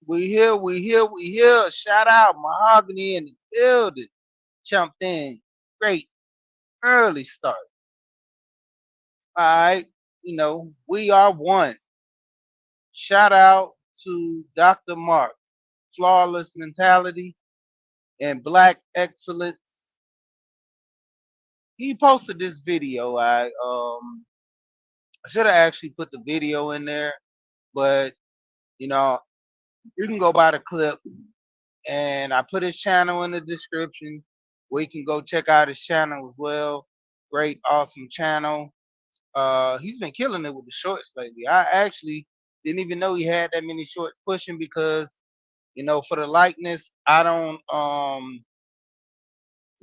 We here, we here, we here. Shout out Mahogany in the building. Jumped in. Great early start. All right. We are one. Shout out to Dr. Mark. Flawless mentality and black excellence. He posted this video. I should have actually put the video in there, but you know, you can go by the clip and I put his channel in the description where you can go check out his channel as well. Great, awesome channel. He's been killing it with the shorts lately. I actually didn't even know he had that many shorts pushing because for the likeness, I don't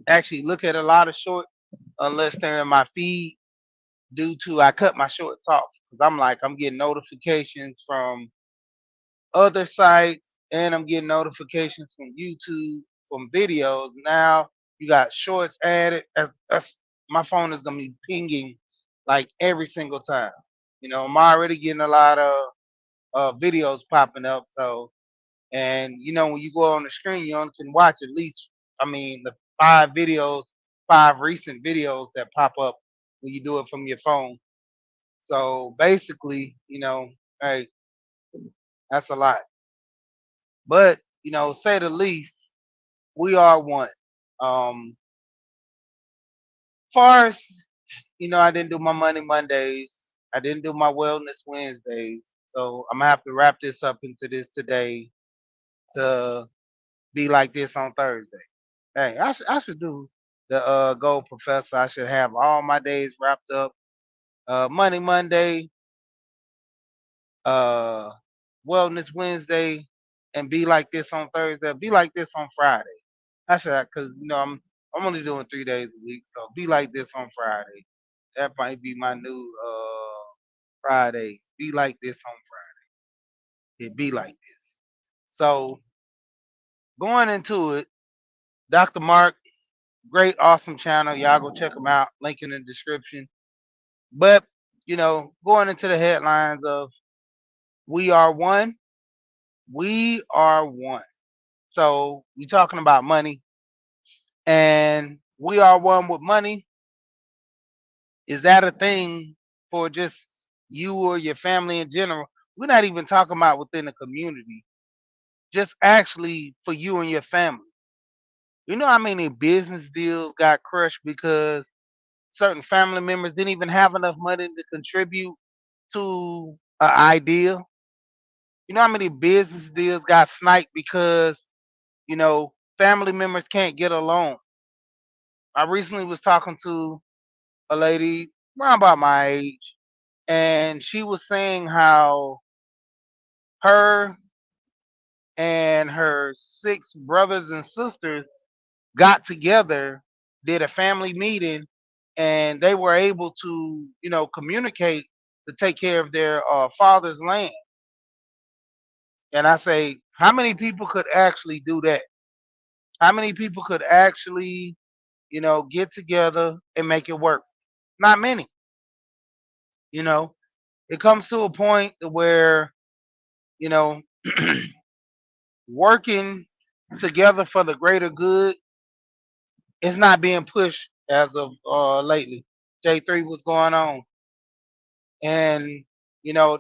actually look at a lot of shorts unless they're in my feed due to I cut my shorts off because I'm getting notifications from other sites, and I'm getting notifications from YouTube from videos. Now you got shorts added. That's my phone is gonna be pinging like every single time. I'm already getting a lot of videos popping up. So, and when you go on the screen, you only can watch at least, the five recent videos that pop up when you do it from your phone. So basically, hey, that's a lot. But say the least, we are one. Far as I didn't do my Money Mondays. I didn't do my Wellness Wednesdays. So I'm gonna have to wrap this up into this today to be like this on Thursday. Hey, I should do the Gold Professor. I should have all my days wrapped up. Money Monday, uh, Wellness Wednesday, and be like this on Thursday. Be like this on Friday. I should, because I'm only doing 3 days a week, so be like this on Friday. That might be my new Friday. Be like this on Friday. It be like this. So going into it, Dr. Mark, great, awesome channel. Y'all go check him out. Link in the description. But going into the headlines of we are one. We are one. So we talking about money, and we are one with money. Is that a thing for just you or your family in general? We're not even talking about within the community, just actually for you and your family. You know how many business deals got crushed because certain family members didn't even have enough money to contribute to an idea? You know how many business deals got sniped because, family members can't get a loan? I recently was talking to a lady around about my age, and she was saying how her and her six brothers and sisters got together, did a family meeting, and they were able to, communicate to take care of their father's land. And I say, how many people could actually do that? How many people could actually, get together and make it work? Not many. You know, it comes to a point where, you know, working together for the greater good is not being pushed as of lately. J3, what's going on? And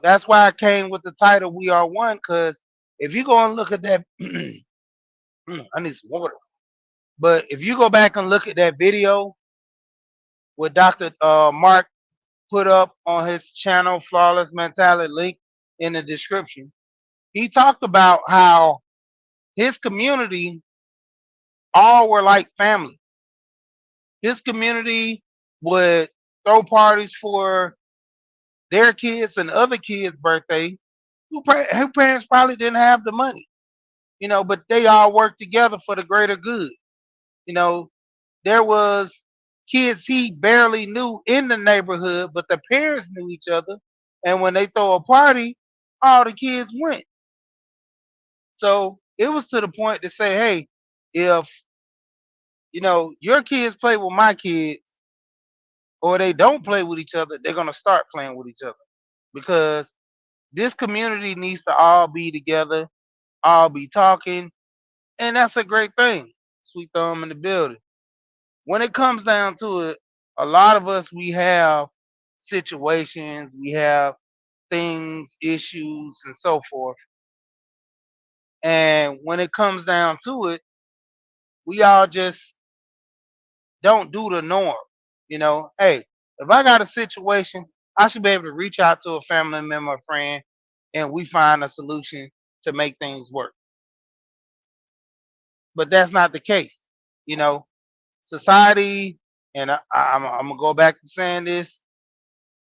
that's why I came with the title "We Are One." Because if you go and look at that, I need some water. But if you go back and look at that video what Dr. Mark put up on his channel, Flawless Mentality, link in the description, he talked about how his community all were like family. His community would throw parties for their kids and other kids' birthday who parents probably didn't have the money, but they all worked together for the greater good. You know, there was kids he barely knew in the neighborhood, but the parents knew each other. And when they throw a party, all the kids went. So it was to the point to say, hey, if your kids play with my kids or they don't play with each other, they're gonna start playing with each other because this community needs to all be together. all be talking, and that's a great thing. Sweet thumb in the building. When it comes down to it, a lot of us we have situations, we have things, issues, and so forth. And when it comes down to it, we all just don't do the norm. Hey, if I got a situation, I should be able to reach out to a family member or friend and we find a solution to make things work. But that's not the case. You know, society, and I'm going to go back to saying this,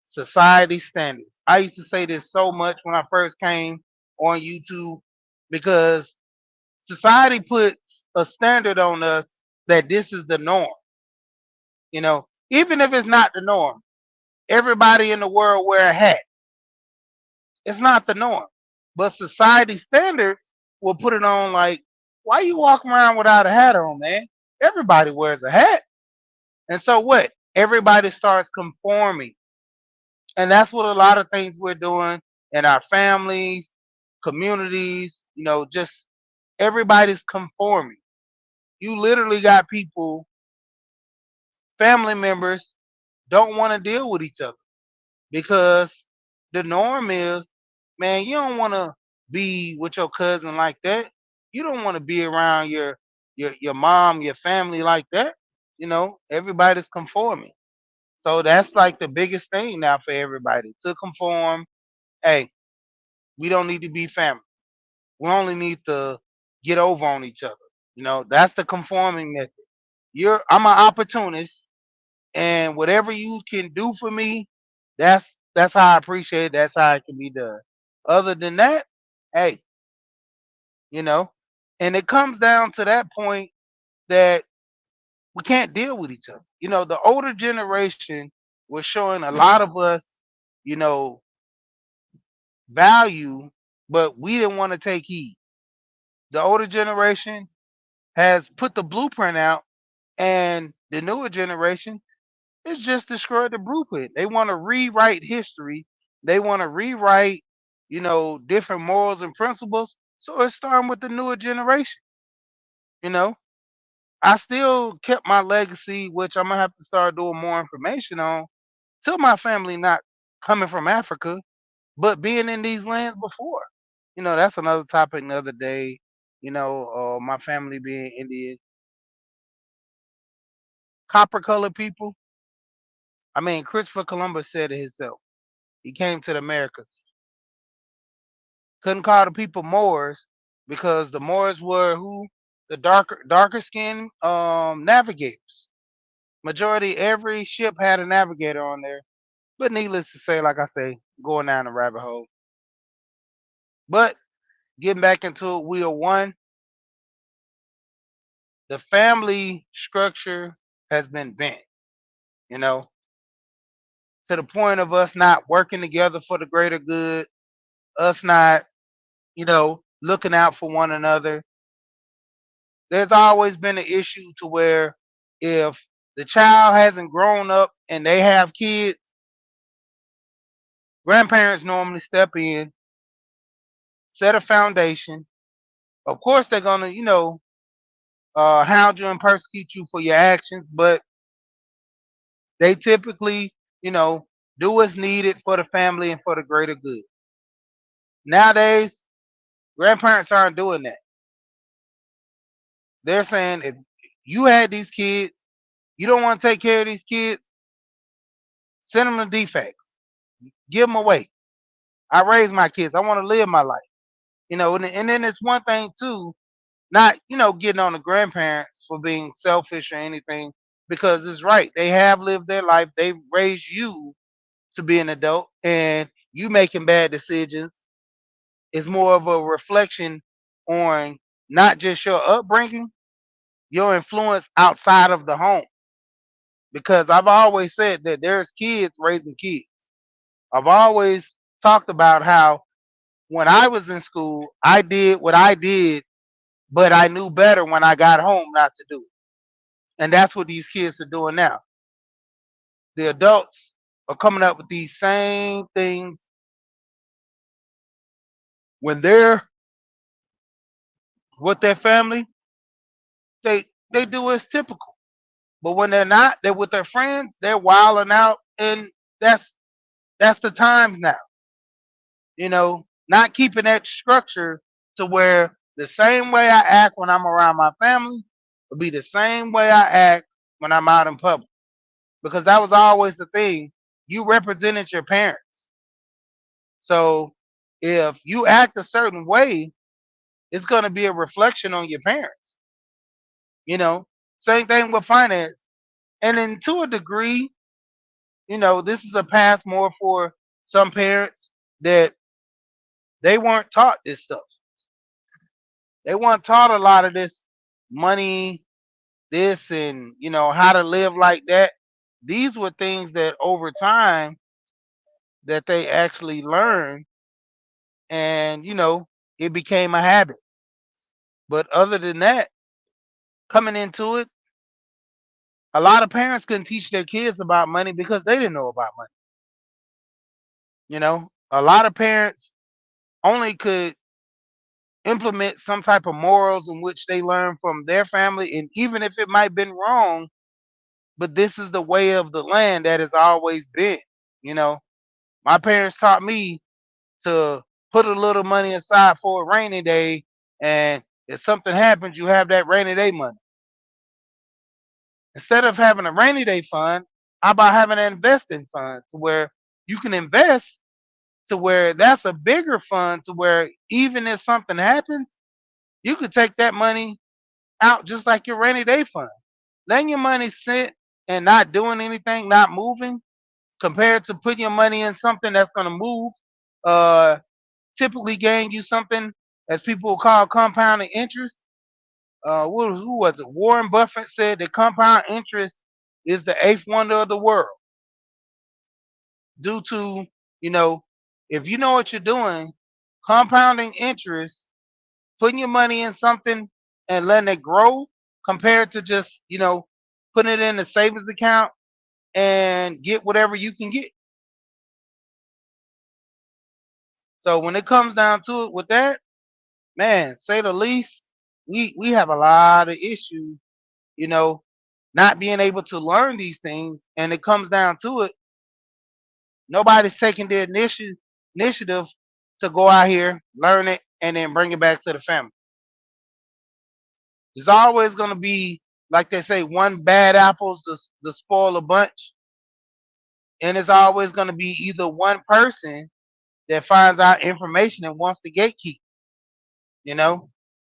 society standards. I used to say this so much when I first came on YouTube because society puts a standard on us that this is the norm. Even if it's not the norm, everybody in the world wear a hat. It's not the norm. But society standards will put it on like, why you walking around without a hat on, man? Everybody wears a hat. And so what? Everybody starts conforming. And that's what a lot of things we're doing in our families, communities, just everybody's conforming. You literally got people, family members, don't want to deal with each other because the norm is, man, you don't want to be with your cousin like that. You don't want to be around your mom, your family like that. Everybody's conforming. So that's like the biggest thing now for everybody to conform. Hey, we don't need to be family. We only need to get over on each other. That's the conforming method. I'm an opportunist, and whatever you can do for me, that's how I appreciate it. That's how it can be done. Other than that, hey, you know, and it comes down to that point that we can't deal with each other. The older generation was showing a lot of us, you know, value, but we didn't want to take heed. The older generation has put the blueprint out, and the newer generation is just destroyed the blueprint. They want to rewrite history. They want to rewrite, different morals and principles. So it's starting with the newer generation. You know, I still kept my legacy, which I'm gonna have to start doing more information on. To my family not coming from Africa, but being in these lands before. That's another topic another day. My family being Indian, copper colored people. I mean, Christopher Columbus said it himself. He came to the Americas. Couldn't call the people Moors because the Moors were who? The darker skinned navigators. Majority every ship had a navigator on there. But needless to say, like I say, going down the rabbit hole. But getting back into it, we are one. The family structure has been bent, you know, to the point of us not working together for the greater good, us not, looking out for one another. There's always been an issue to where if the child hasn't grown up and they have kids, grandparents normally step in, set a foundation. Of course, they're gonna, hound you and persecute you for your actions, but they typically, you know, do what's needed for the family and for the greater good. Nowadays, grandparents aren't doing that. They're saying if you had these kids, you don't want to take care of these kids, send them to defects, give them away. I raise my kids. I want to live my life. And then it's one thing too, not getting on the grandparents for being selfish or anything, because it's right. They have lived their life. They've raised you to be an adult, and you making bad decisions is more of a reflection on not just your upbringing, your influence outside of the home. Because I've always said that there's kids raising kids. I've always talked about how when I was in school, I did what I did, but I knew better when I got home not to do it. And that's what these kids are doing now. The adults are coming up with these same things when they're with their family, they do as typical. But when they're not, they're with their friends, they're wilding out, and that's the times now. Not keeping that structure to where the same way I act when I'm around my family will be the same way I act when I'm out in public. Because that was always the thing. You represented your parents. So if you act a certain way, it's going to be a reflection on your parents. You know, Same thing with finance. And then to a degree, this is a pass more for some parents that they weren't taught this stuff. They weren't taught a lot of this money, this, and how to live like that. These were things that over time that they actually learned, and it became a habit. But other than that, coming into it, a lot of parents couldn't teach their kids about money because they didn't know about money. A lot of parents only could implement some type of morals in which they learn from their family, and even if it might have been wrong, but this is the way of the land that has always been. You know, my parents taught me to put a little money aside for a rainy day, and if something happens, you have that rainy day money. Instead of having a rainy day fund, how about having an investing fund to where you can invest to where that's a bigger fund to where even if something happens, you could take that money out just like your rainy day fund. Letting your money sit and not doing anything, not moving, compared to putting your money in something that's going to move, uh, typically gain you something as people will call compounding interest. Who was it? Warren Buffett said that compound interest is the eighth wonder of the world due to, you know, if you know what you're doing, compounding interest, putting your money in something and letting it grow compared to just, putting it in a savings account and get whatever you can get. So when it comes down to it with that, man, say the least, we have a lot of issues, you know, not being able to learn these things. And it comes down to it, nobody's taking the initiative to go out here, learn it, and then bring it back to the family. There's always going to be, like they say, one bad apples to spoil a bunch. And it's always going to be either one person that finds out information and wants to gatekeep. You know,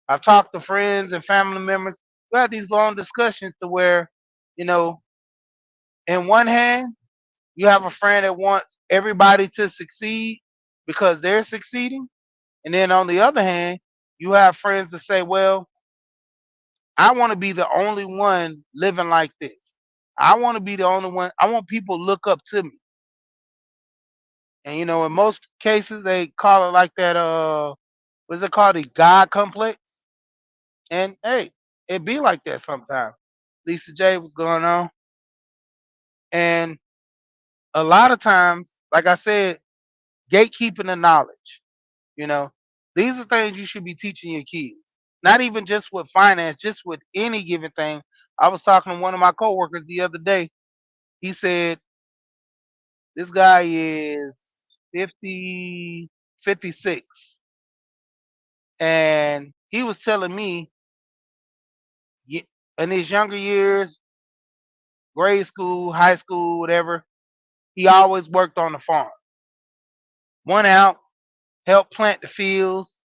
I've talked to friends and family members. We had these long discussions to where, you know, in one hand, you have a friend that wants everybody to succeed because they're succeeding. And then on the other hand, you have friends that say, well, I want to be the only one living like this. I want to be the only one. I want people to look up to me. And in most cases they call it like that what's it called? The God complex. And hey, it be like that sometimes. Lisa J, what's going on? And a lot of times, like I said, gatekeeping the knowledge. You know, these are things you should be teaching your kids. Not even just with finance, just with any given thing. I was talking to one of my coworkers the other day. He said this guy is 50, 56, and he was telling me in his younger years, grade school, high school, whatever, he always worked on the farm. Went out, helped plant the fields,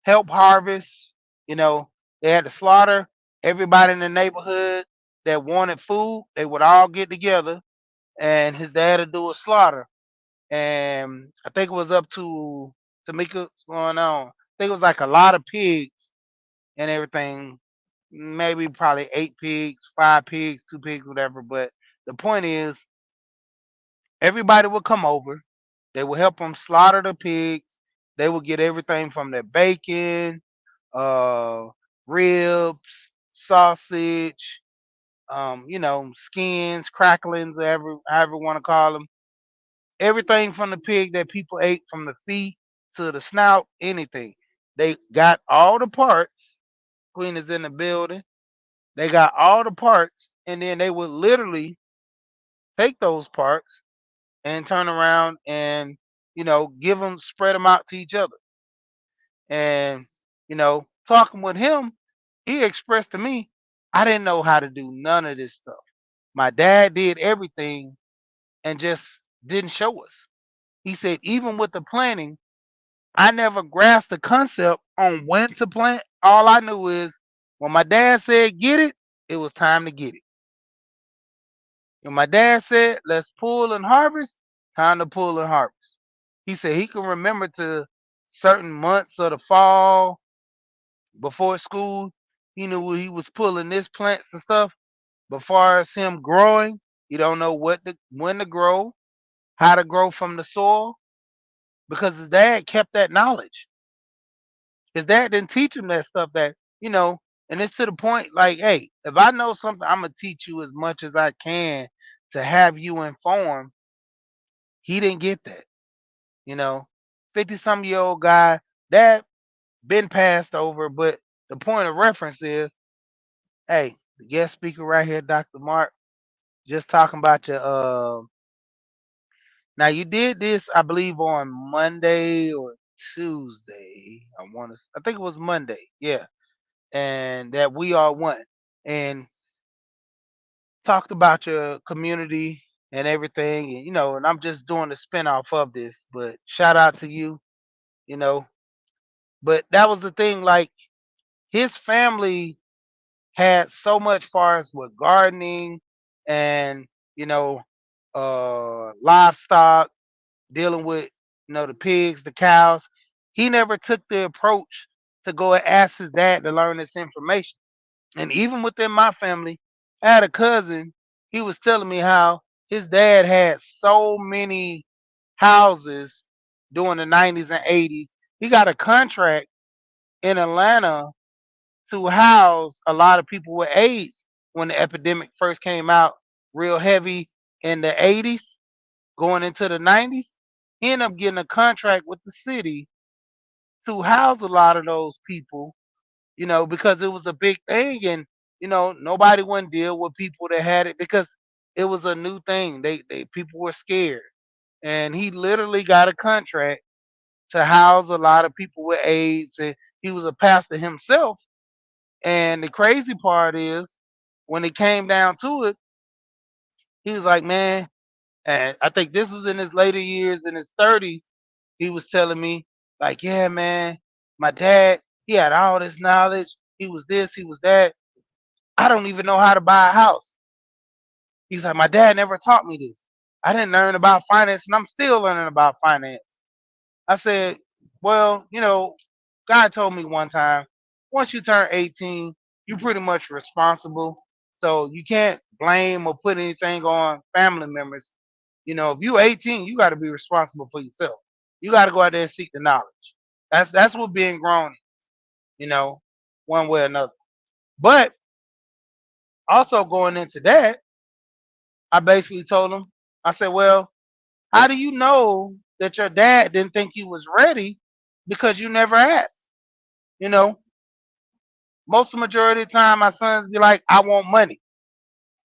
help harvest. You know, they had to slaughter. Everybody in the neighborhood that wanted food, they would all get together, and his dad would do a slaughter. And I think it was up to Tamika, what's going on. I think it was like a lot of pigs and everything. Maybe probably 8 pigs, 5 pigs, 2 pigs, whatever. But the point is, everybody would come over. They would help them slaughter the pigs. They would get everything from their bacon, uh, ribs, sausage, skins, cracklings, however you want to call them. Everything from the pig that people ate, from the feet to the snout, anything. They got all the parts. Queen is in the building. They got all the parts, and then they would literally take those parts and turn around and give them, spread them out to each other. And talking with him, he expressed to me, I didn't know how to do none of this stuff. My dad did everything and just didn't show us. He said, even with the planting, I never grasped the concept on when to plant. All I knew is when my dad said get it was time to get it. When my dad said let's pull and harvest, time to pull and harvest. He said he can remember to certain months of the fall before school. He knew he was pulling this plants and stuff. But far as him growing, he don't know when to grow, how to grow from the soil, because his dad kept that knowledge. His dad didn't teach him that stuff and it's to the point like, hey, if I know something, I'm gonna teach you as much as I can to have you informed. He didn't get that, you know. 50-some-year-old guy that been passed over, but the point of reference is, hey, the guest speaker right here, Dr. Mark, just talking about your now you did this, I believe, on Monday or Tuesday. I think it was Monday, yeah. And that we are one. And talked about your community and everything, and and I'm just doing the spinoff of this, but shout out to you, you know. But that was the thing, like his family had so much far as with gardening and you know livestock, dealing with the pigs, the cows. He never took the approach to go and ask his dad to learn this information. And even within my family, I had a cousin. He was telling me how his dad had so many houses during the 90s and 80s. He got a contract in Atlanta to house a lot of people with AIDS when the epidemic first came out real heavy in the 80s, going into the 90s. He ended up getting a contract with the city to house a lot of those people, because it was a big thing, and nobody wouldn't deal with people that had it because it was a new thing. They people were scared, and he literally got a contract to house a lot of people with AIDS, and he was a pastor himself. And the crazy part is, when it came down to it, he was like, man, and I think this was in his later years, in his 30s, he was telling me, like, yeah, man, my dad, he had all this knowledge. He was this, he was that. I don't even know how to buy a house. He's like, my dad never taught me this. I didn't learn about finance, and I'm still learning about finance. I said, well, God told me one time, once you turn 18, you're pretty much responsible. So you can't blame or put anything on family members. If you're 18, you got to be responsible for yourself. You got to go out there and seek the knowledge. That's what being grown is, one way or another. But also going into that, I basically told him, I said, well, how do you know that your dad didn't think you was ready because you never asked? You know, most of the majority of the time, my sons be like, I want money.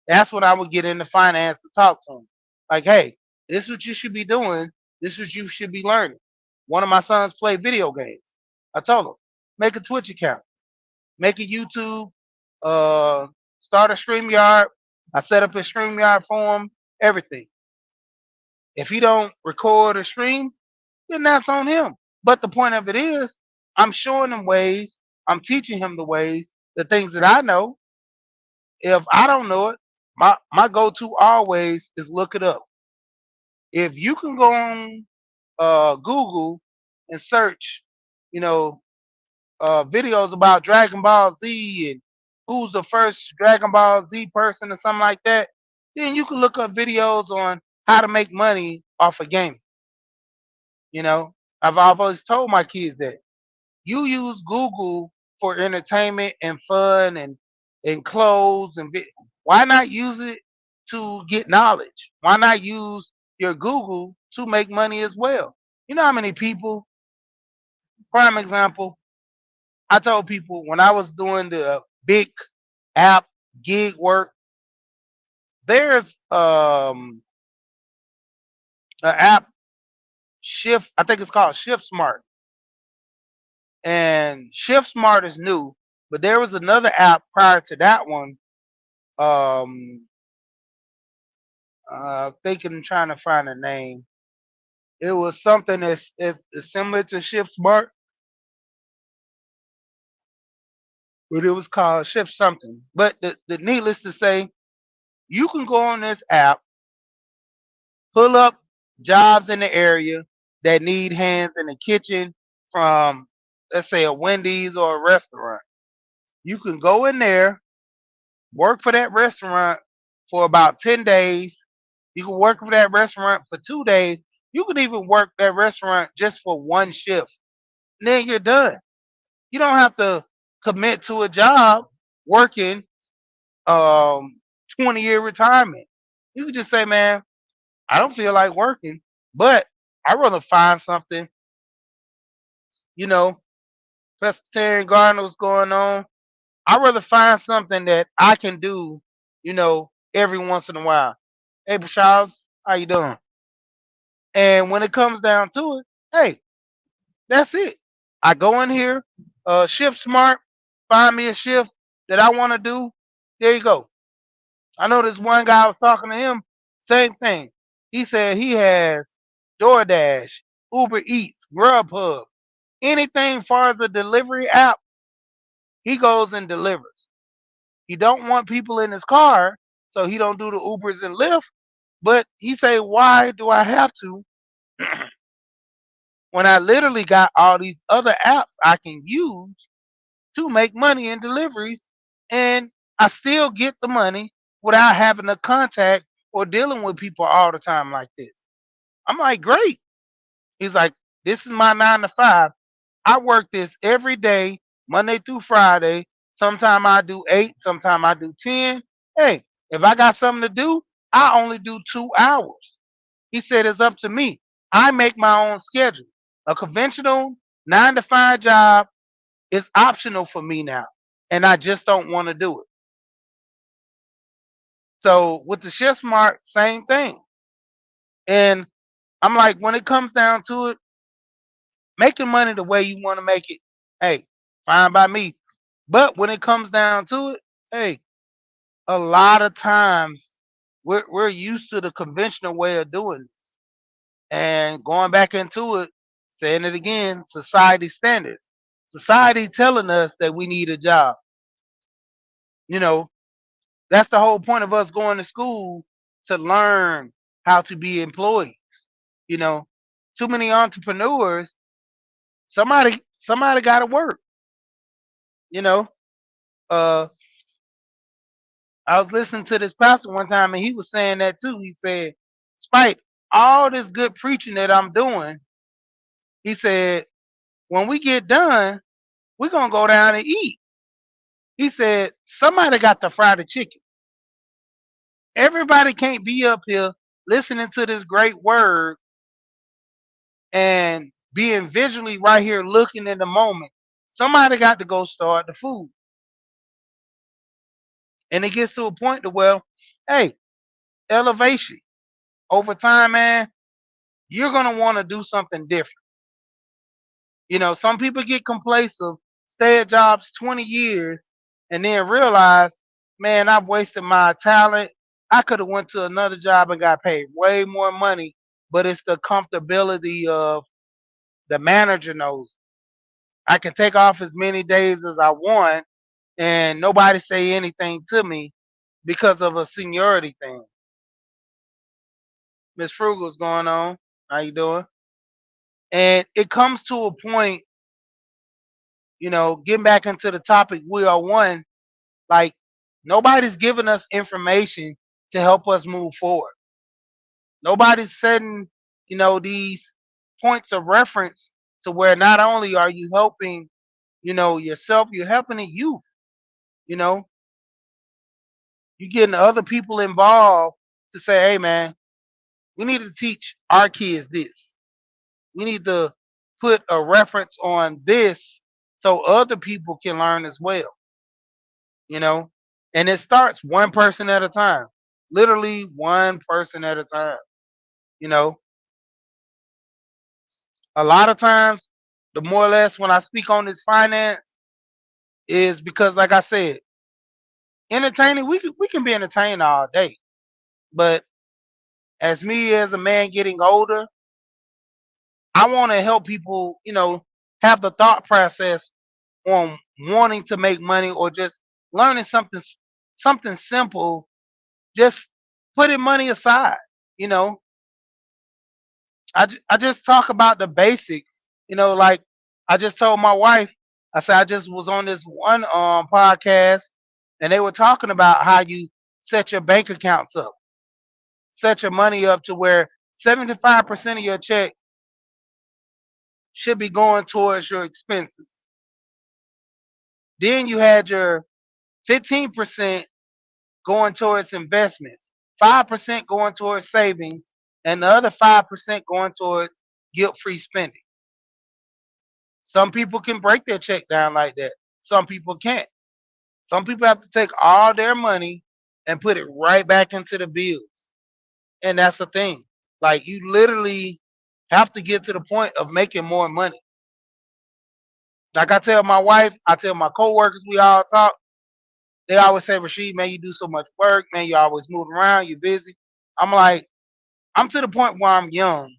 That's when I would get into finance to talk to them. Like, hey, this is what you should be doing. This is what you should be learning. One of my sons play video games. I told him, make a Twitch account, make a YouTube, uh, start a StreamYard. I set up a StreamYard for him, everything. If he don't record or stream, then that's on him. But the point of it is, I'm showing him ways. I'm teaching him the ways, the things that I know. If I don't know it, my go-to always is look it up. If you can go on Google and search, you know, videos about Dragon Ball Z and who's the first Dragon Ball Z person or something like that, then you can look up videos on how to make money off of gaming. You know, I've always told my kids that you use Google for entertainment and fun and clothes why not use it to get knowledge? Why not use your Google to make money as well? You know how many people, prime example, I told people when I was doing the big app gig work, there's an app Shift. I think it's called Shift Smart, and Shift Smart is new. But there was another app prior to that one. Um, thinking, trying to find a name. It was something that's similar to Shift Smart, but it was called Shift something. But the needless to say, you can go on this app, pull up jobs in the area that need hands in the kitchen from, let's say, a Wendy's or a restaurant. You can go in there, work for that restaurant for about 10 days. You can work for that restaurant for 2 days. You can even work that restaurant just for one shift. And then you're done. You don't have to commit to a job working 20-year retirement. You can just say, man, I don't feel like working, but I'd rather find something, you know, Presbyterian Garden was going on. I'd rather find something that I can do, every once in a while. Hey, Charles, how you doing? And when it comes down to it, hey, that's it. I go in here, shift smart, find me a shift that I want to do. There you go. I know this one guy I was talking to him, same thing. He said he has DoorDash, Uber Eats, Grubhub, anything far as a delivery app, he goes and delivers. He don't want people in his car, so he don't do the Ubers and Lyft. But he say, why do I have to when I literally got all these other apps I can use to make money in deliveries, and I still get the money without having to contact or dealing with people all the time like this. I'm like, great. He's like, this is my 9 to 5. I work this every day, Monday through Friday. Sometime I do 8, sometime I do 10. Hey, if I got something to do, I only do 2 hours. He said it's up to me. I make my own schedule. A conventional 9 to 5 job is optional for me now, and I just don't want to do it. So with the Shift Smart, same thing. And I'm like, when it comes down to it, making money the way you want to make it, hey, fine by me. But when it comes down to it, hey, a lot of times we're used to the conventional way of doing this. And going back into it, saying it again, society standards. Society telling us that we need a job. You know, that's the whole point of us going to school, to learn how to be employees. You know, too many entrepreneurs, somebody gotta work, you know. Uh I was listening to this pastor one time and he was saying that too. He said, despite all this good preaching that I'm doing, he said, when we get done, we're gonna go down and eat. He said, somebody got to fry the chicken. Everybody can't be up here listening to this great word and being visually right here looking in the moment. Somebody got to go start the food. And it gets to a point to where, hey, elevation. Over time, man, you're gonna want to do something different. Some people get complacent, stay at jobs 20 years, and then realize, man, I've wasted my talent. I could have went to another job and got paid way more money, but it's the comfortability of the manager knows. I can take off as many days as I want and nobody say anything to me because of a seniority thing. Miss Frugal's going on. How you doing? And it comes to a point, getting back into the topic, we are one, like nobody's giving us information to help us move forward. Nobody's setting, these points of reference to where not only are you helping, yourself, you're helping the youth, you know, you're getting other people involved to say, hey man, we need to teach our kids this. We need to put a reference on this so other people can learn as well, you know. And it starts one person at a time, literally one person at a time. You know, a lot of times, the more or less when I speak on this finance is because, like I said, entertaining we can be entertained all day, but as me as a man getting older, I want to help people, have the thought process on wanting to make money or just learning something simple, just putting money aside. You know, I just talk about the basics. Like I just told my wife, I said I just was on this one podcast, and they were talking about how you set your bank accounts up, set your money up to where 75% of your check should be going towards your expenses. Then you had your 15% going towards investments, 5% going towards savings, and the other 5% going towards guilt-free spending. Some people can break their check down like that. Some people can't. Some people have to take all their money and put it right back into the bills. And that's the thing. Like you literally have to get to the point of making more money. Like I tell my wife, I tell my coworkers, we all talk. They always say, Rashid, man, you do so much work, man, you always moving around, you're busy. I'm like, I'm to the point where I'm young.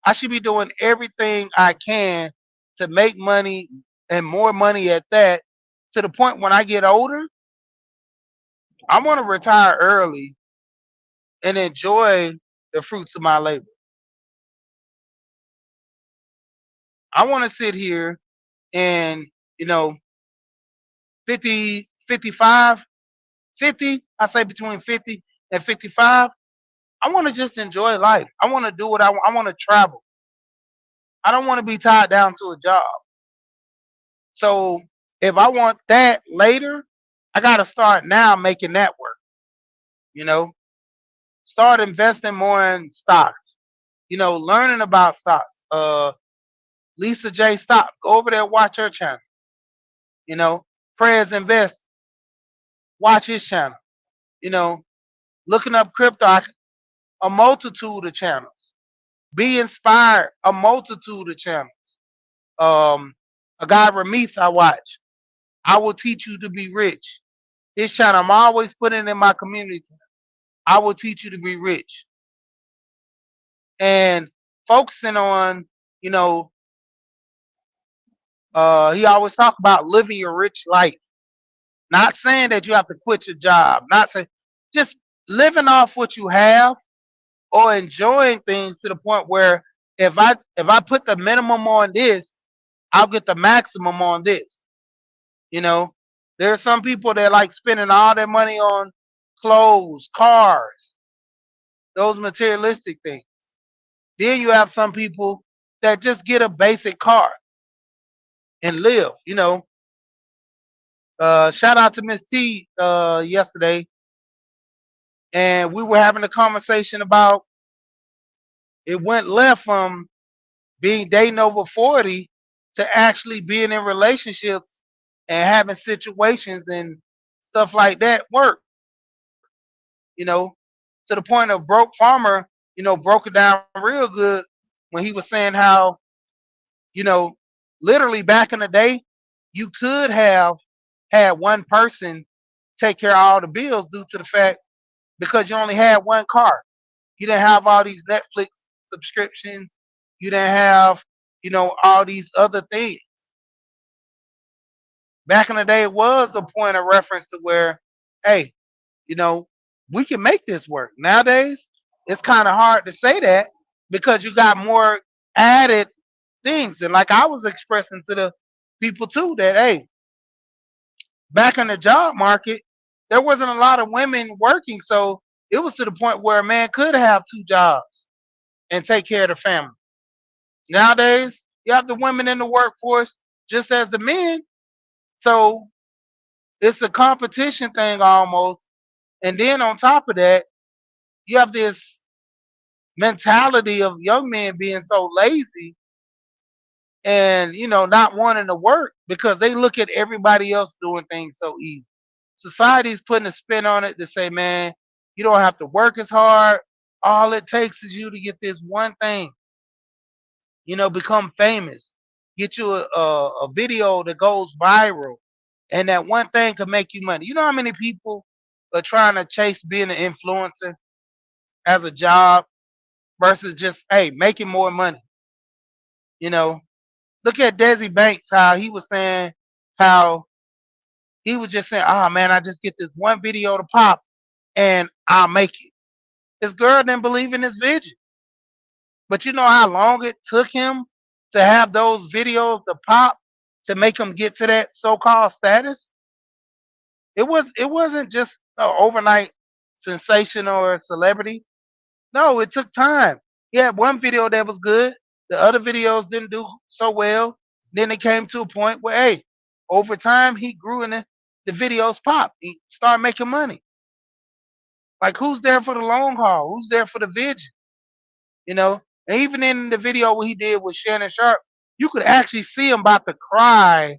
I should be doing everything I can to make money and more money at that. To the point when I get older, I want to retire early and enjoy the fruits of my labor. I want to sit here and, you know, 50, 55, 50, I say between 50 and 55. I want to just enjoy life. I want to do what I want to travel. I don't want to be tied down to a job. So if I want that later, I got to start now making that work. You know, start investing more in stocks. Learning about stocks. Lisa J Stocks. Go over there, watch her channel. Prayers Invest. Watch his channel. You know, looking up crypto. A multitude of channels. Be inspired. A multitude of channels. Um, a guy Ramith I watch. I will teach you to be rich. His channel, I'm always putting in my community. I will teach you to be rich. And focusing on, you know, he always talk about living your rich life. Not saying that you have to quit your job. Not saying just living off what you have or enjoying things to the point where if I put the minimum on this, I'll get the maximum on this. You know, there are some people that like spending all their money on clothes, cars, those materialistic things. Then you have some people that just get a basic car and live. Shout out to Miss T yesterday, and we were having a conversation about it went left from being dating over 40 to actually being in relationships and having situations and stuff like that work. You know, to the point of broke farmer. Broke it down real good when he was saying how you know literally back in the day you could have had one person take care of all the bills due to the fact because you only had one car. You didn't have all these Netflix subscriptions. You didn't have, all these other things. Back in the day, it was a point of reference to where, hey, you know, we can make this work. Nowadays, it's kind of hard to say that because you got more added things. And like I was expressing to the people too, that hey, back in the job market, there wasn't a lot of women working, so it was to the point where a man could have two jobs and take care of the family. Nowadays, you have the women in the workforce just as the men, so it's a competition thing almost. And then on top of that, you have this mentality of young men being so lazy and not wanting to work because they look at everybody else doing things so easy. Society's putting a spin on it to say, man, you don't have to work as hard. All it takes is you to get this one thing, become famous, get you a video that goes viral, and that one thing could make you money. You know how many people are trying to chase being an influencer as a job versus just, hey, making more money? You know, look at Desi Banks, how he was saying how he was just saying, oh man, I just get this one video to pop and I'll make it. His girl didn't believe in his vision. But you know how long it took him to have those videos to pop to make him get to that so-called status? It wasn't just an overnight sensation or a celebrity. No, it took time. He had one video that was good. The other videos didn't do so well. Then it came to a point where, hey, over time he grew and the videos popped. He started making money. Like, who's there for the long haul? Who's there for the vision? You know? And even in the video what he did with Shannon Sharp, you could actually see him about to cry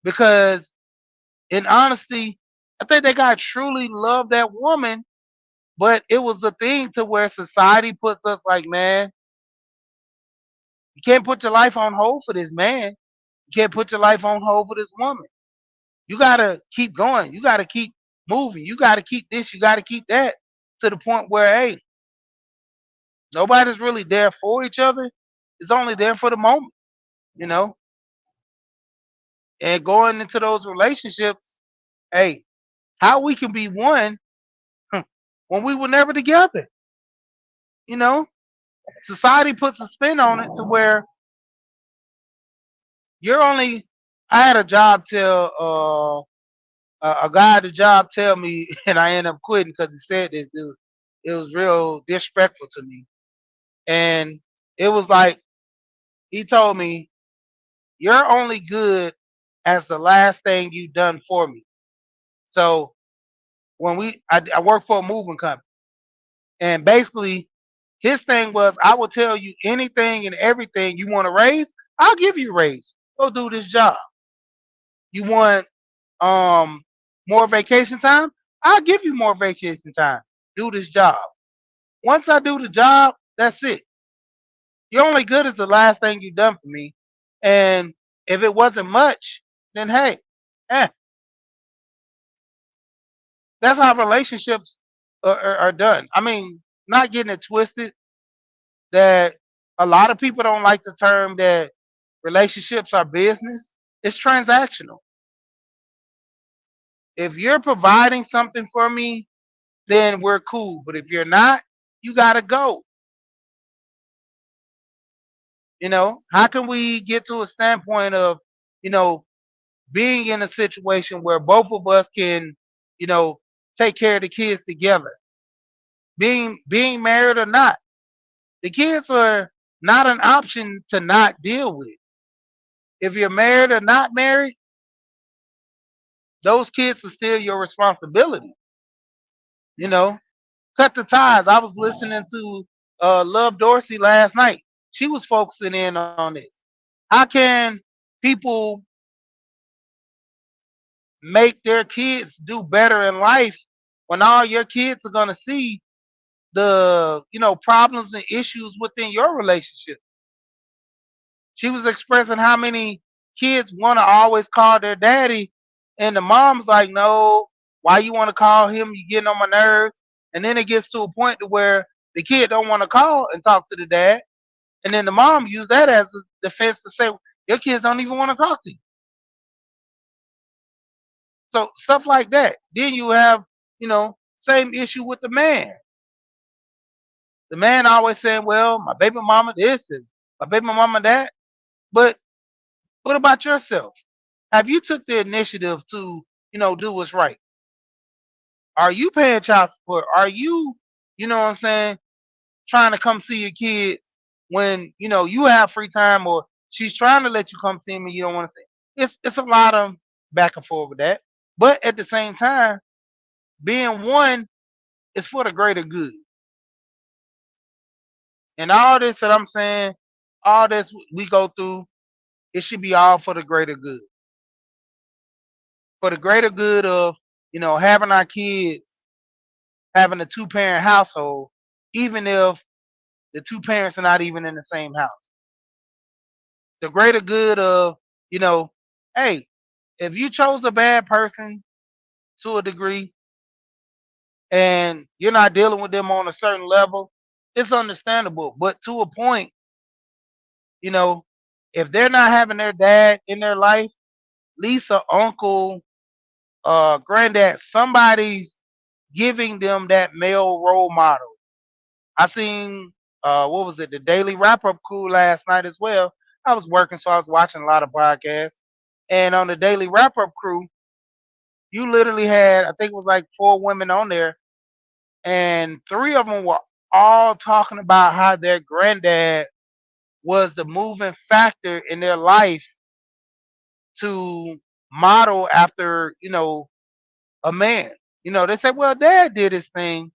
because, in honesty, I think that guy truly loved that woman, but it was the thing to where society puts us like, man, you can't put your life on hold for this man. You can't put your life on hold for this woman. You gotta keep going. You gotta keep moving. You gotta keep this. You gotta keep that, to the point where, hey, nobody's really there for each other. It's only there for the moment, you know. And going into those relationships, hey, how we can be one when we were never together, you know. Society puts a spin on it to where you're only. I had a job tell a guy at the job tell me, and I ended up quitting because he said this. It was real disrespectful to me, and it was like he told me, "You're only good as the last thing you done for me." So I work for a moving company, and basically his thing was, I will tell you anything and everything you want to raise, I'll give you a raise. Go do this job. You want um more vacation time? I'll give you more vacation time. Do this job. Once I do the job, that's it. You're only good as the last thing you done for me. And if it wasn't much, then hey, eh, that's how relationships are done. I mean, not getting it twisted that a lot of people don't like the term that relationships are business. It's transactional. If you're providing something for me, then we're cool. But if you're not, you gotta go. How can we get to a standpoint of, you know, being in a situation where both of us can, you know, take care of the kids together, being married or not. The kids are not an option to not deal with. If you're married or not married, those kids are still your responsibility. You know, cut the ties. I was listening to Love Dorsey last night. She was focusing in on this. How can people make their kids do better in life when all your kids are gonna see the problems and issues within your relationship? She was expressing how many kids want to always call their daddy, and the mom's like, "No, why you want to call him? You getting on my nerves." And then it gets to a point to where the kid don't want to call and talk to the dad, and then the mom use that as a defense to say your kids don't even want to talk to you. So stuff like that. Then you have, same issue with the man. The man always saying, "Well, my baby mama this and my baby mama that." But what about yourself? Have you took the initiative to, do what's right? Are you paying child support? Are you, what I'm saying, trying to come see your kids when, you have free time, or she's trying to let you come see me, you don't want to see. It's a lot of back and forth with that. But at the same time, being one is for the greater good. And all this that I'm saying, all this we go through, It should be all for the greater good. For the greater good of, having our kids having a two-parent household, even if the two parents are not even in the same house. The greater good of, you know, hey, if you chose a bad person to a degree and you're not dealing with them on a certain level, it's understandable. But to a point, you know, if they're not having their dad in their life, Lisa, uncle, granddad, somebody's giving them that male role model. I seen what was it, the daily wrap up crew last night as well. I was working, so I was watching a lot of podcasts. And on the daily wrap up crew, you literally had, I think it was like four women on there, and three of them were all talking about how their granddad was the moving factor in their life to model after, a man. They said, well, dad did his thing,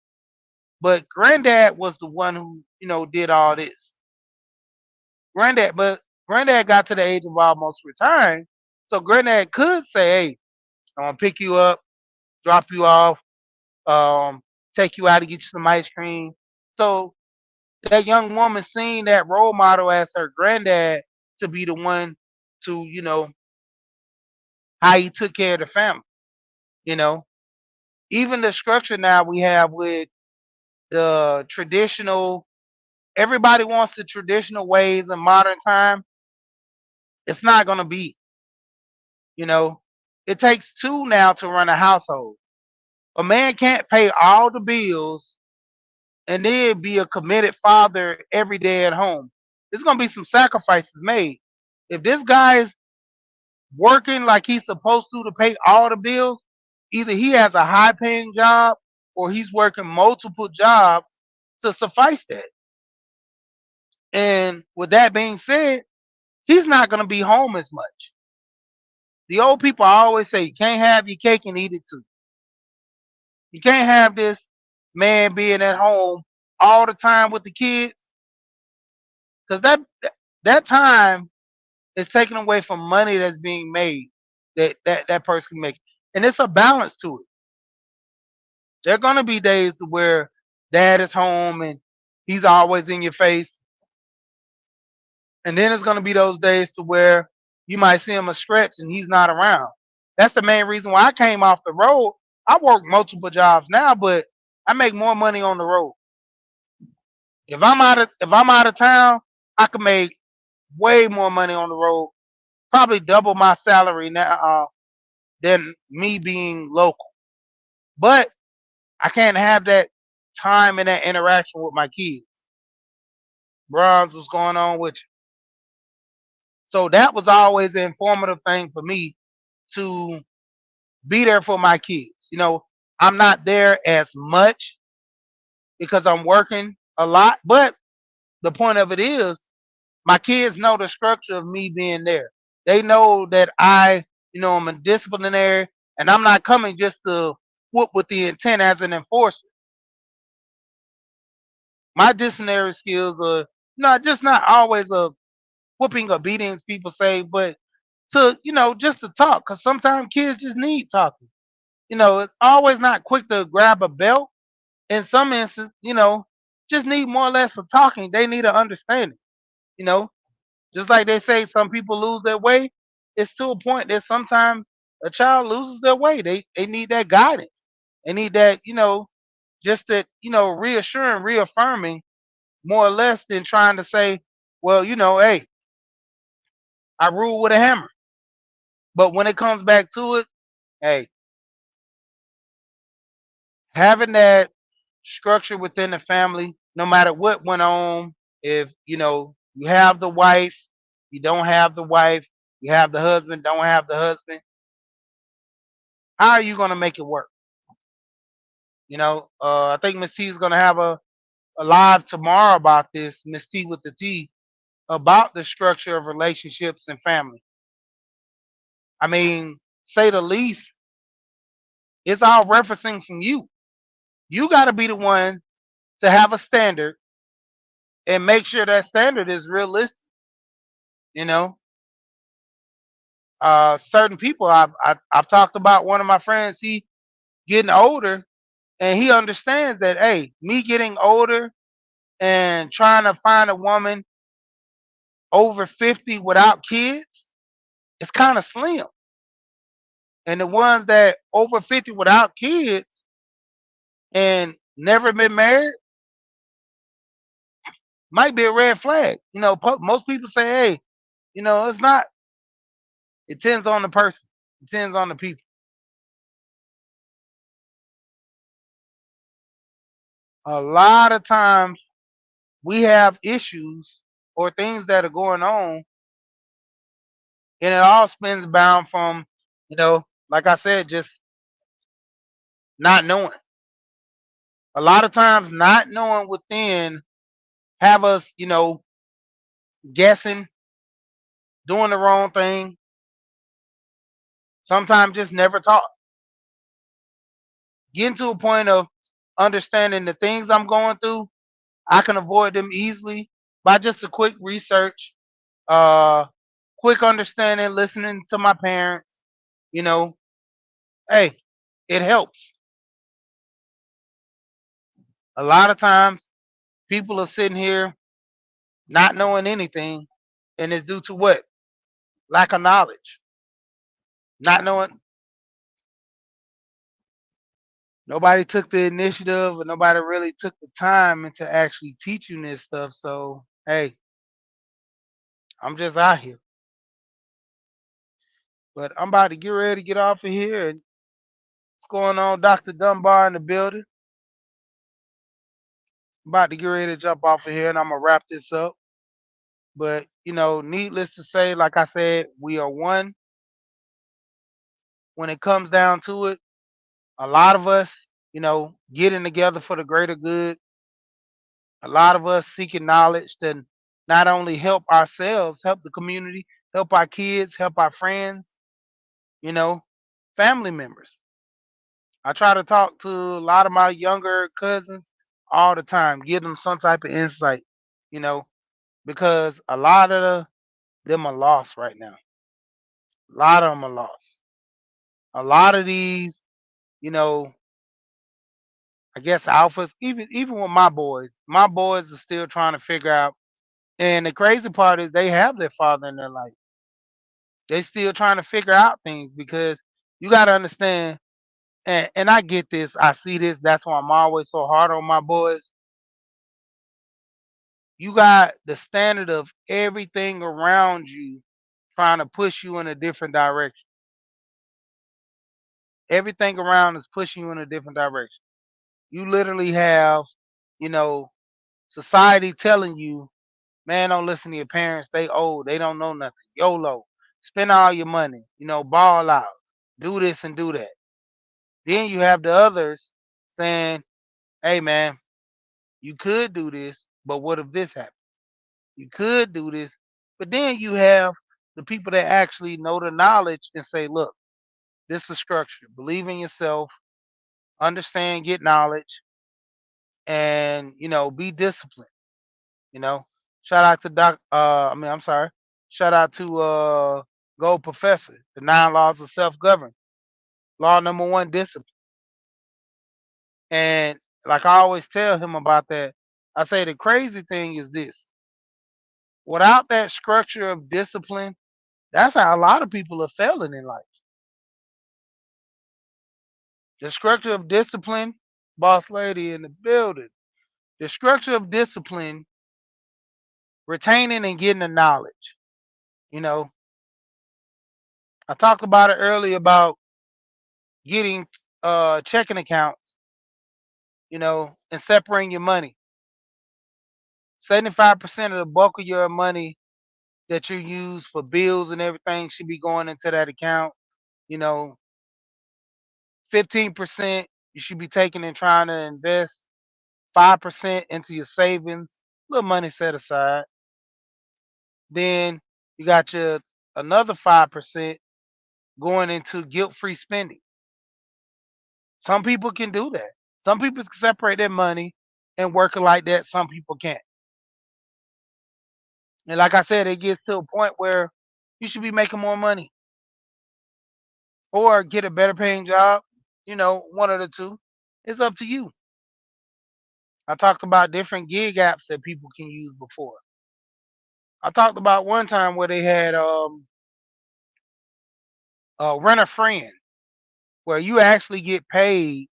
but granddad was the one who, did all this. Granddad got to the age of almost retiring, so granddad could say, "Hey, I'm gonna pick you up, drop you off, um, take you out to get you some ice cream." So that young woman seen that role model as her granddad to be the one to, how he took care of the family. You know, even the structure now we have with the traditional. Everybody wants the traditional ways in modern time. It's not gonna be. You know, it takes two now to run a household. A man can't pay all the bills and then be a committed father every day at home. There's gonna be some sacrifices made. If this guy's working like he's supposed to pay all the bills, either he has a high paying job or he's working multiple jobs to suffice that. And with that being said, he's not gonna be home as much. The old people always say you can't have your cake and eat it too. You can't have this man being at home all the time with the kids because that time is taken away from money that's being made that person can make, and it's a balance to it. There are gonna be days where dad is home and he's always in your face, and then it's gonna be those days to where you might see him a stretch and he's not around. That's the main reason why I came off the road. I work multiple jobs now, but I make more money on the road. If I'm out of town, I can make way more money on the road, probably double my salary now than me being local. But I can't have that time and that interaction with my kids. Bronze, what's going on with you? So that was always an informative thing for me to be there for my kids. I'm not there as much because I'm working a lot, but the point of it is my kids know the structure of me being there. They know that I'm a disciplinary and I'm not coming just to whoop with the intent as an enforcer. My disciplinary skills are not always a whooping or beating, as people say, but to, just to talk. Because sometimes kids just need talking. It's always not quick to grab a belt. In some instances, just need more or less of talking. They need an understanding. You know, Just like they say some people lose their way, it's to a point that sometimes a child loses their way. They need that guidance. They need that, just that, reassuring, reaffirming more or less than trying to say, well, hey, I rule with a hammer. But when it comes back to it, hey, having that structure within the family, no matter what went on, if you have the wife, you don't have the wife, you have the husband, don't have the husband, how are you going to make it work? I think Miss T is going to have a live tomorrow about this, Miss T with the T, about the structure of relationships and family. I mean, say the least, it's all referencing from you. You got to be the one to have a standard and make sure that standard is realistic, you know? certain people. I've talked about one of my friends. He getting older, and he understands that. Hey, me getting older and trying to find a woman over 50 without kids, it's kind of slim. And the ones that over 50 without kids and never been married might be a red flag. Most people say, hey, it's not. It depends on the person. It depends on the people. A lot of times we have issues or things that are going on, and it all spins bound from, like I said, just not knowing. A lot of times, not knowing within have us, guessing, doing the wrong thing. Sometimes just never taught. Getting to a point of understanding the things I'm going through, I can avoid them easily by just a quick research, uh, quick understanding, listening to my parents. You know, hey, it helps. A lot of times, people are sitting here not knowing anything, and it's due to what? Lack of knowledge. Not knowing. Nobody took the initiative, and nobody really took the time into actually teaching this stuff. So, hey, I'm just out here. But I'm about to get ready to get off of here. And what's going on, Dr. Dunbar in the building? I'm about to get ready to jump off of here, and I'm gonna wrap this up. But needless to say, like I said, we are one when it comes down to it. A lot of us, getting together for the greater good. A lot of us seeking knowledge to not only help ourselves, help the community, help our kids, help our friends, you know, family members. I try to talk to a lot of my younger cousins all the time, give them some type of insight, you know, because a lot of them are lost right now. A lot of them are lost. A lot of these, you know, I guess alphas, even with my boys are still trying to figure out. And the crazy part is they have their father in their life. They still trying to figure out things because you got to understand. And I get this. I see this. That's why I'm always so hard on my boys. You got the standard of everything around you trying to push you in a different direction. Everything around is pushing you in a different direction. You literally have, you know, society telling you, man, don't listen to your parents. They old. They don't know nothing. YOLO. Spend all your money. Ball out. Do this and do that. Then you have the others saying, hey, man, you could do this, but what if this happens? You could do this. But then you have the people that actually know the knowledge and say, look, this is structure. Believe in yourself, understand, get knowledge, and be disciplined. You know, shout out to I'm sorry. Shout out to Gold Professor, the 9 laws of self-government. Law number one, discipline. And like I always tell him about that, I say the crazy thing is this: without that structure of discipline, that's how a lot of people are failing in life. The structure of discipline, boss lady in the building. The structure of discipline, retaining and getting the knowledge. You know, I talked about it earlier about getting checking accounts, and separating your money. 75% of the bulk of your money that you use for bills and everything should be going into that account. You know, 15% you should be taking and trying to invest, 5% into your savings, little money set aside. Then you got your another 5% going into guilt-free spending. Some people can do that. Some people can separate their money and work it like that. Some people can't. And like I said, it gets to a point where you should be making more money. or get a better paying job. One of the two. It's up to you. I talked about different gig apps that people can use before. I talked about one time where they had rent a friend, where you actually get paid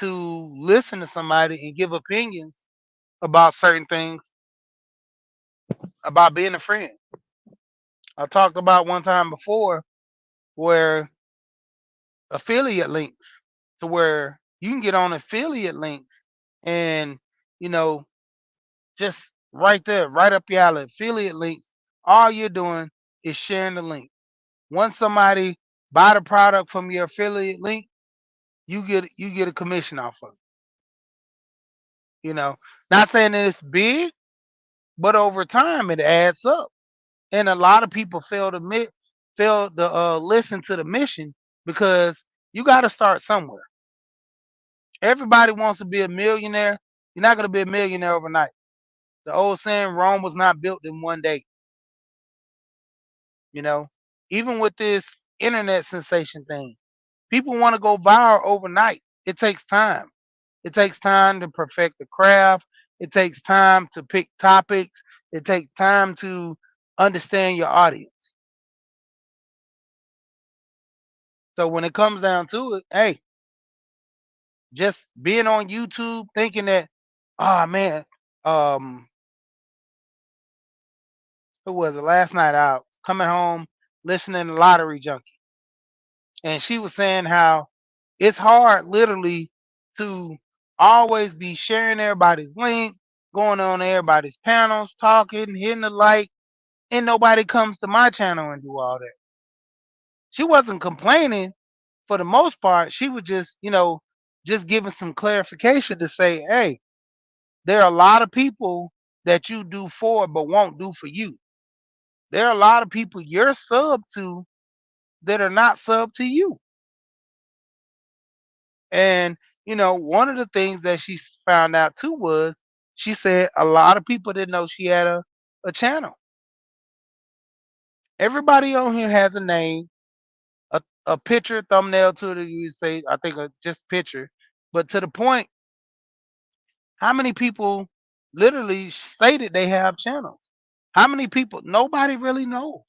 to listen to somebody and give opinions about certain things about being a friend. I talked about one time before where affiliate links, to where you can get on affiliate links and you know just right there, right up your alley, affiliate links. All you're doing is sharing the link. Once somebody buy the product from your affiliate link, you get a commission off of it. Not saying that it's big, but over time it adds up. And a lot of people fail to listen to the mission, because you got to start somewhere. Everybody wants to be a millionaire. You're not going to be a millionaire overnight. The old saying, Rome was not built in one day. You know, even with this internet sensation thing, people want to go viral overnight. It takes time. It takes time to perfect the craft. It takes time to pick topics. It takes time to understand your audience. So when it comes down to it, hey, just being on YouTube thinking that, oh man, um, who was it last night? Out coming home listening to Lottery Junkie, and she was saying how it's hard, literally, to always be sharing everybody's link, going on everybody's panels, talking, hitting the like, and nobody comes to my channel and do all that. She wasn't complaining for the most part. She was just giving some clarification to say, hey, there are a lot of people that you do for but won't do for you. There are a lot of people you're sub to that are not sub to you. And one of the things that she found out too was, she said a lot of people didn't know she had a channel. Everybody on here has a name, a picture, thumbnail to it. You say, I think, just picture. But to the point, how many people literally say that they have channels? How many people? Nobody really knows.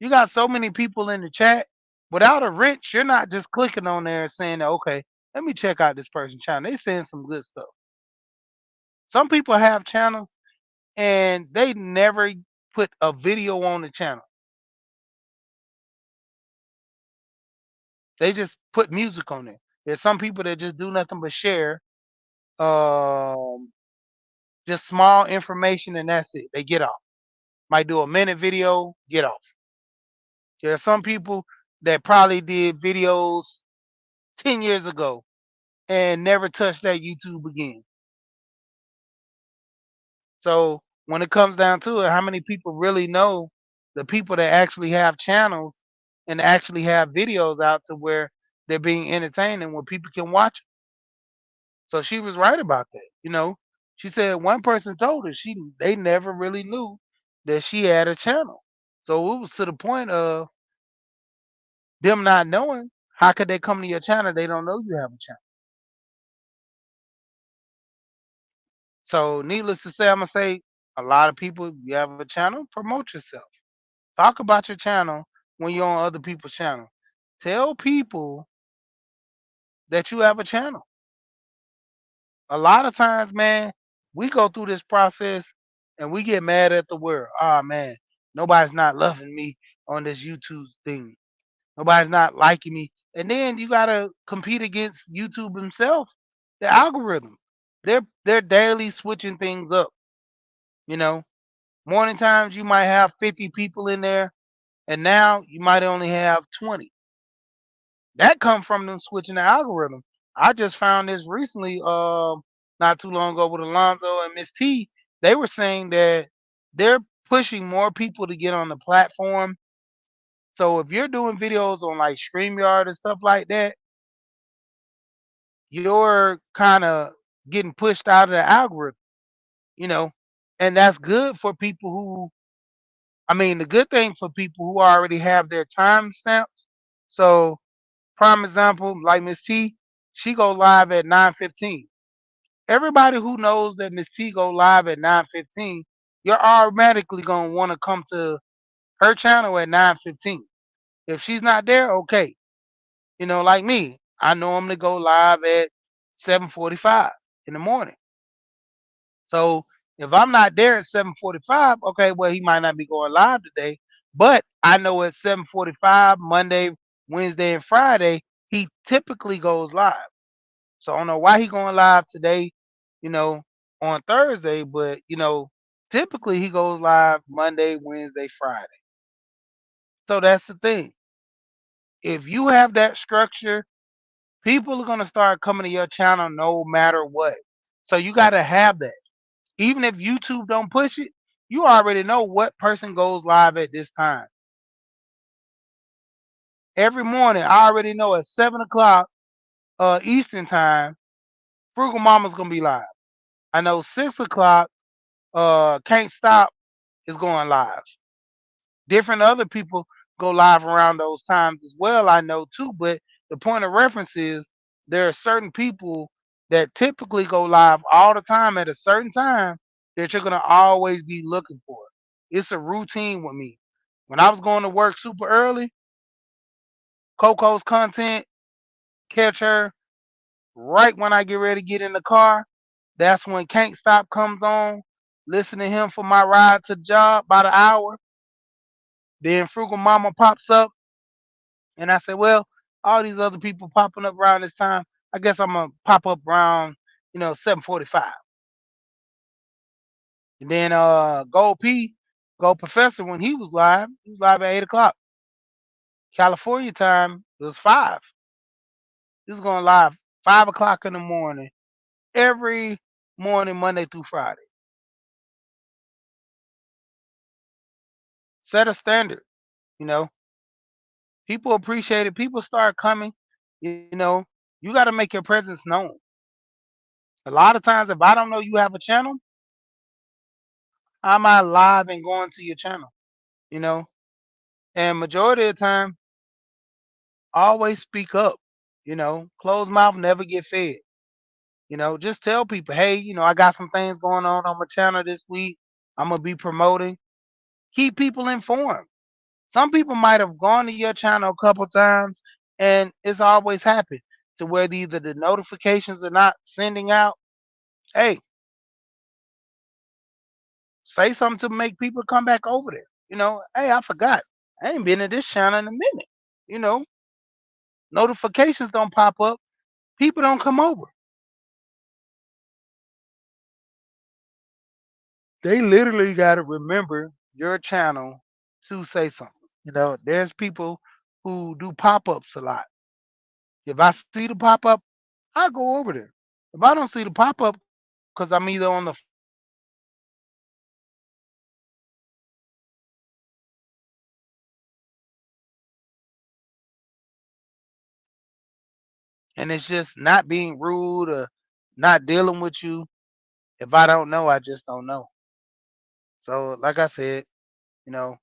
You got so many people in the chat. Without a wrench, you're not just clicking on there and saying, okay, let me check out this person's channel. They saying some good stuff. Some people have channels and they never put a video on the channel. They just put music on there. There's some people that just do nothing but share um, just small information, and that's it. They get off. Might do a minute video, get off. There are some people that probably did videos 10 years ago and never touched that YouTube again. So when it comes down to it, how many people really know the people that actually have channels and actually have videos out to where they're being entertained and where people can watch it? So she was right about that. She said one person told her they never really knew that she had a channel. So it was to the point of them not knowing. How could they come to your channel? They don't know you have a channel. So needless to say, I'm gonna say a lot of people, you have a channel, promote yourself. Talk about your channel when you're on other people's channel. Tell people that you have a channel. A lot of times, man, we go through this process and we get mad at the world. Oh man, nobody's not loving me on this YouTube thing. Nobody's not liking me. And then you gotta compete against YouTube himself, the algorithm. They're daily switching things up. You know, morning times you might have 50 people in there, and now you might only have 20. That come from them switching the algorithm. I just found this recently, not too long ago with Alonzo and Miss T. They were saying that they're pushing more people to get on the platform. So if you're doing videos on like StreamYard and stuff like that, you're kind of getting pushed out of the algorithm, you know, and that's good for people who, I mean, the good thing for people who already have their time stamps. So prime example, like Miss T, she go live at 9:15. Everybody who knows that Miss T go live at 9:15, you're automatically gonna want to come to her channel at 9:15. If she's not there, okay. Like me, I normally go live at 7:45 in the morning. So if I'm not there at 7:45, okay, well he might not be going live today, but I know at 7:45 Monday, Wednesday, and Friday he typically goes live. So I don't know why he going live today, you know, on Thursday, but typically he goes live Monday, Wednesday, Friday. So that's the thing. If you have that structure, people are gonna start coming to your channel no matter what. So you gotta have that. Even if YouTube don't push it, you already know what person goes live at this time. Every morning, I already know at 7 o'clock Eastern time, Frugal Mama's gonna be live. I know 6 o'clock, Can't Stop is going live. Different other people go live around those times as well, I know too. But the point of reference is there are certain people that typically go live all the time at a certain time that you're gonna always be looking for. It's a routine with me. When I was going to work super early, Coco's content, catch her right when I get ready to get in the car. That's when Can't Stop comes on. Listen to him for my ride to the job about an hour. Then Frugal Mama pops up. And I said, well, all these other people popping up around this time, I guess I'm gonna pop up around, 7:45. And then Gold P, Gold Professor, when he was live at 8 o'clock. California time, it was 5. He was going live 5 o'clock in the morning, every morning, Monday through Friday. Set a standard, you know. People appreciate it. People start coming, you know. You gotta make your presence known. A lot of times if I don't know you have a channel, I'm not live and going to your channel, you know. And majority of the time, always speak up. Closed mouth never get fed. Just tell people, hey, I got some things going on my channel this week. I'm gonna be promoting. Keep people informed. Some people might have gone to your channel a couple times, and it's always happened to where either the notifications are not sending out. Hey, say something to make people come back over there. Hey, I forgot. I ain't been in this channel in a minute. You know, Notifications don't pop up. People don't come over. They literally got to remember your channel to say something. There's people who do pop ups a lot. If I see the pop up, I go over there. If I don't see the pop up, because I'm either on the and it's just not being rude or not dealing with you. If I don't know, I just don't know. So, like I said, you know,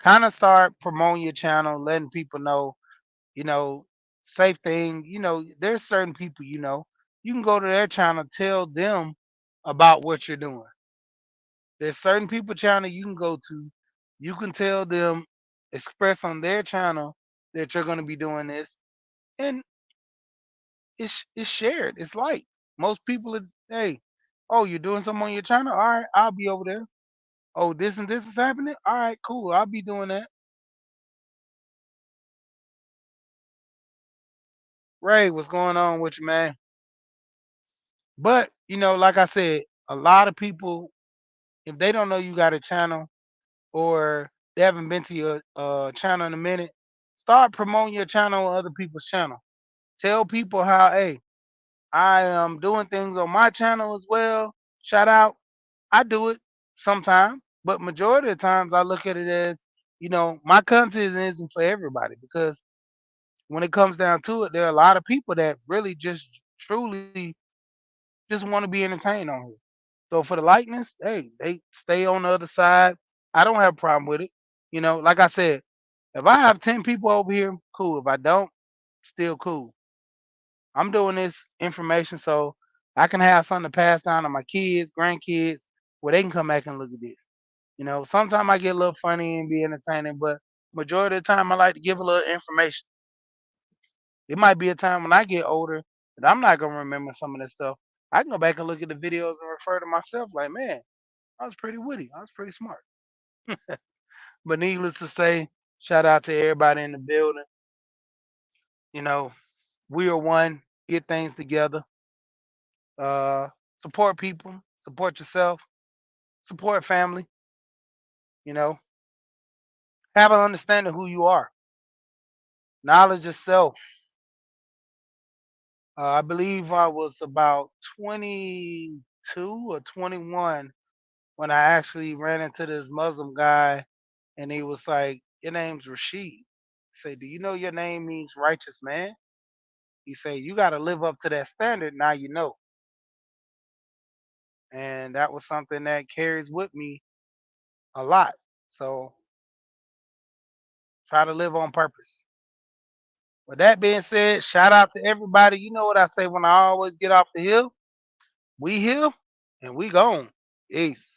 kind of start promoting your channel, letting people know, you know, safe thing. There's certain people, you can go to their channel, tell them about what you're doing. There's certain people channel you can go to, you can tell them, express on their channel that you're going to be doing this, and it's shared. It's like most people are, hey, oh, you're doing something on your channel? All right, I'll be over there. Oh, this and this is happening? All right, cool. I'll be doing that. Ray, what's going on with you, man? But, like I said, a lot of people, if they don't know you got a channel or they haven't been to your channel in a minute, start promoting your channel on other people's channel. Tell people how, hey, I am doing things on my channel as well. Shout out. I do it sometimes, but majority of the times I look at it as, my content isn't for everybody because when it comes down to it, there are a lot of people that really just truly just want to be entertained on here. So for the likeness, hey, they stay on the other side. I don't have a problem with it. Like I said, if I have 10 people over here, cool. If I don't, still cool. I'm doing this information so I can have something to pass down to my kids, grandkids, where they can come back and look at this. Sometimes I get a little funny and be entertaining, but majority of the time I like to give a little information. It might be a time when I get older that I'm not gonna remember some of this stuff. I can go back and look at the videos and refer to myself like, man, I was pretty witty. I was pretty smart. But needless to say, shout out to everybody in the building. You know, we are one. Get things together. Uh, support people. Support yourself. Support family. You know, have an understanding of who you are. Knowledge yourself. I believe I was about 22 or 21 when I actually ran into this Muslim guy, and he was like, "Your name's Rashid." I said, "Do you know your name means righteous man?" He said, "You got to live up to that standard. Now you know." And that was something that carries with me a lot. So try to live on purpose. With that being said, shout out to everybody. You know what I say when I always get off the hill? We here and we gone. Peace.